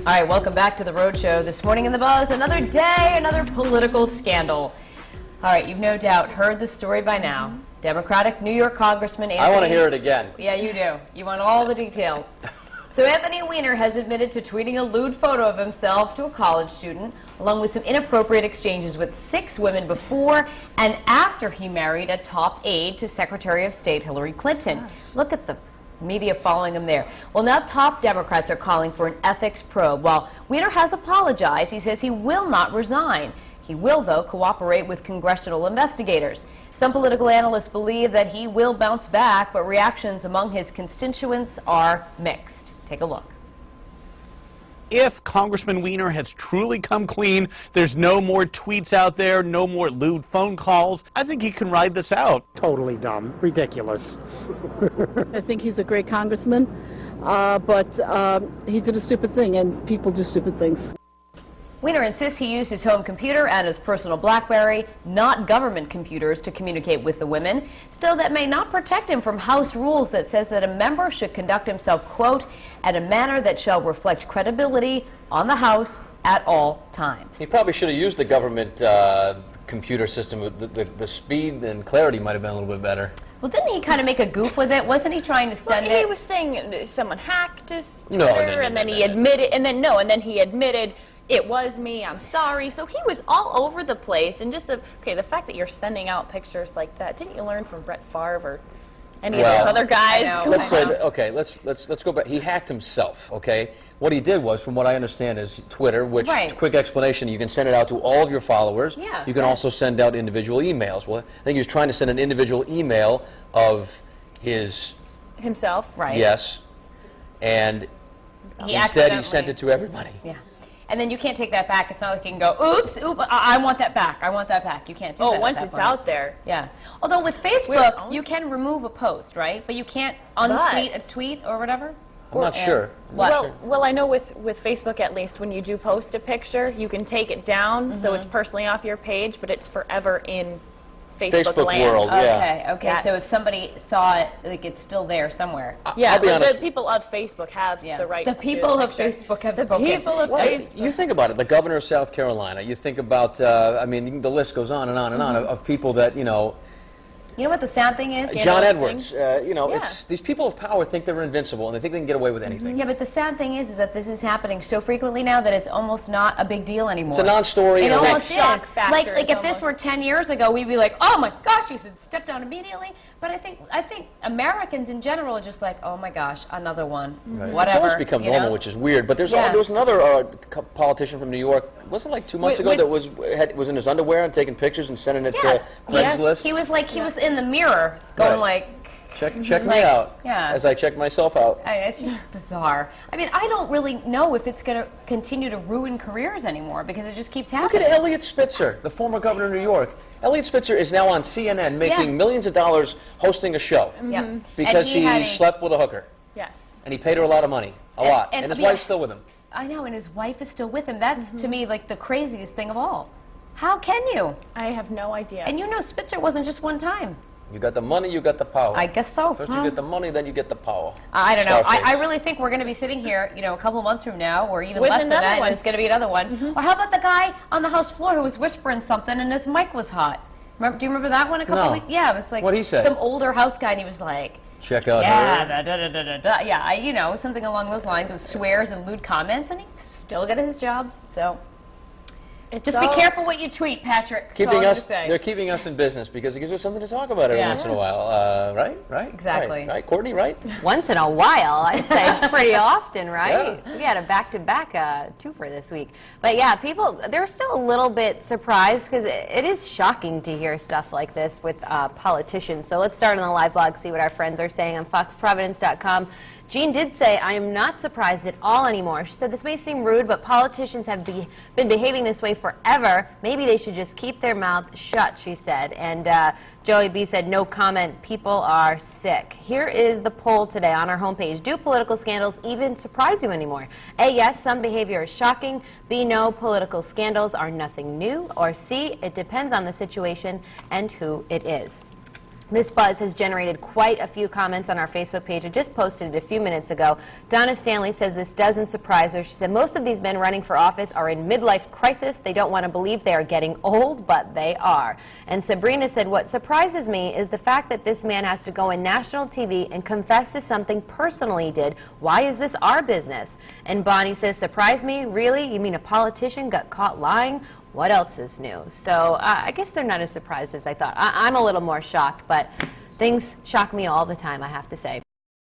All right, welcome back to the Road Show. This morning in the Buzz, another day, another political scandal. All right, you've no doubt heard the story by now. Democratic New York Congressman Anthony... I want to hear it again. Yeah, you do. You want all the details. So Anthony Weiner has admitted to tweeting a lewd photo of himself to a college student, along with some inappropriate exchanges with 6 women before and after he married a top aide to Secretary of State Hillary Clinton. Look at the media following him there. Well, now top Democrats are calling for an ethics probe. While Weiner has apologized, he says he will not resign. He will, though, cooperate with congressional investigators. Some political analysts believe that he will bounce back, but reactions among his constituents are mixed. Take a look. If Congressman Weiner has truly come clean, there's no more tweets out there, no more lewd phone calls, I think he can ride this out. Totally dumb. Ridiculous. I think he's a great congressman, but he did a stupid thing, and people do stupid things. Weiner insists he used his home computer and his personal BlackBerry, not government computers, to communicate with the women. Still, that may not protect him from House rules that says that a member should conduct himself, quote, in a manner that shall reflect credibility on the House at all times. He probably should have used the government computer system. The speed and clarity might have been a little bit better. Well, didn't he kind of make a goof with it? Wasn't he trying to send it? He was saying someone hacked his Twitter, No, and then he admitted, and then he admitted, it was me, I'm sorry. So he was all over the place, and just the fact that you're sending out pictures like that, didn't you learn from Brett Favre or any of those other guys? Let's go back. He hacked himself, okay? What he did was, from what I understand, is Twitter, which, quick explanation, you can send it out to all of your followers. Yeah, you can also send out individual emails. Well, I think he was trying to send an individual email of himself, right? Yes. And instead he sent it to everybody. Yeah. And then you can't take that back. It's not like you can go, oops, I want that back. I want that back. You can't do that. Oh, once it's out there. Yeah. Although with Facebook, you can remove a post, right? But you can't untweet a tweet or whatever? I'm not sure. Well, I know with Facebook, at least, when you do post a picture, you can take it down, so it's personally off your page, but it's forever in Facebook land. world, yeah. Okay. Yes. So if somebody saw it, like, it's still there somewhere. Yeah, the people of Facebook have the right to The people of Facebook have spoken. The people of Facebook. You think about it, the governor of South Carolina, you think about, I mean, the list goes on and on and on of people that, you know. You know what the sad thing is? John Edwards, you know, it's, these people of power think they're invincible and they think they can get away with anything. Yeah, but the sad thing is that this is happening so frequently now that it's almost not a big deal anymore. It's a non-story. It almost is. Shock factor Like if this were 10 years ago, we'd be like, oh my gosh, you should step down immediately. But I think Americans in general are just like, oh my gosh, another one. Right. Whatever. It's almost become normal, which is weird. But there was another politician from New York, wasn't it like 2 months ago, that was in his underwear and taking pictures and sending it to Craigslist? He was like, he was in the mirror going like, check me out, as I check myself out. It's just bizarre. I mean, I don't really know if it's going to continue to ruin careers anymore because it just keeps happening. Look at Elliot Spitzer, the former governor of New York. Elliot Spitzer is now on CNN making millions of dollars hosting a show because he slept with a hooker. Yes. And he paid her a lot of money, a lot. And his wife's still with him. I know, and his wife is still with him. That's, to me, like the craziest thing of all. How can you? I have no idea. And you know Spitzer wasn't just one time. You got the money, you got the power. I guess so. First you get the money, then you get the power. I don't know. I really think we're going to be sitting here, you know, a couple months from now, or even less than that, and it's going to be another one. Or how about the guy on the House floor who was whispering something and his mic was hot? Do you remember that one a couple weeks? Yeah, it was like what'd he say? Some older House guy, and he was like, check out her. Yeah, you know, something along those lines with swears and lewd comments, and he still got his job, so. Just be careful what you tweet, Patrick. They're keeping us in business because it gives us something to talk about every once in a while, right? Exactly. Right, Courtney, right? Once in a while, I'd say it's pretty often, right? Yeah. We had a back-to-back twofer this week. But yeah, people, they're still a little bit surprised because it is shocking to hear stuff like this with politicians. So let's start on the live blog, see what our friends are saying on foxprovidence.com. Jean did say, I am not surprised at all anymore. She said, this may seem rude, but politicians have been behaving this way forever. Maybe they should just keep their mouth shut, she said. And Joey B said, no comment. People are sick. Here is the poll today on our homepage. Do political scandals even surprise you anymore? A, yes, some behavior is shocking. B, no, political scandals are nothing new. Or C, it depends on the situation and who it is. This buzz has generated quite a few comments on our Facebook page. I just posted it a few minutes ago. Donna Stanley says this doesn't surprise her. She said most of these men running for office are in midlife crisis. They don't want to believe they are getting old, but they are. And Sabrina said what surprises me is the fact that this man has to go on national TV and confess to something personal he did. Why is this our business? And Bonnie says, surprise me? Really? You mean a politician got caught lying? What else is new? So I guess they're not as surprised as I thought. I'm a little more shocked, but things shock me all the time, I have to say.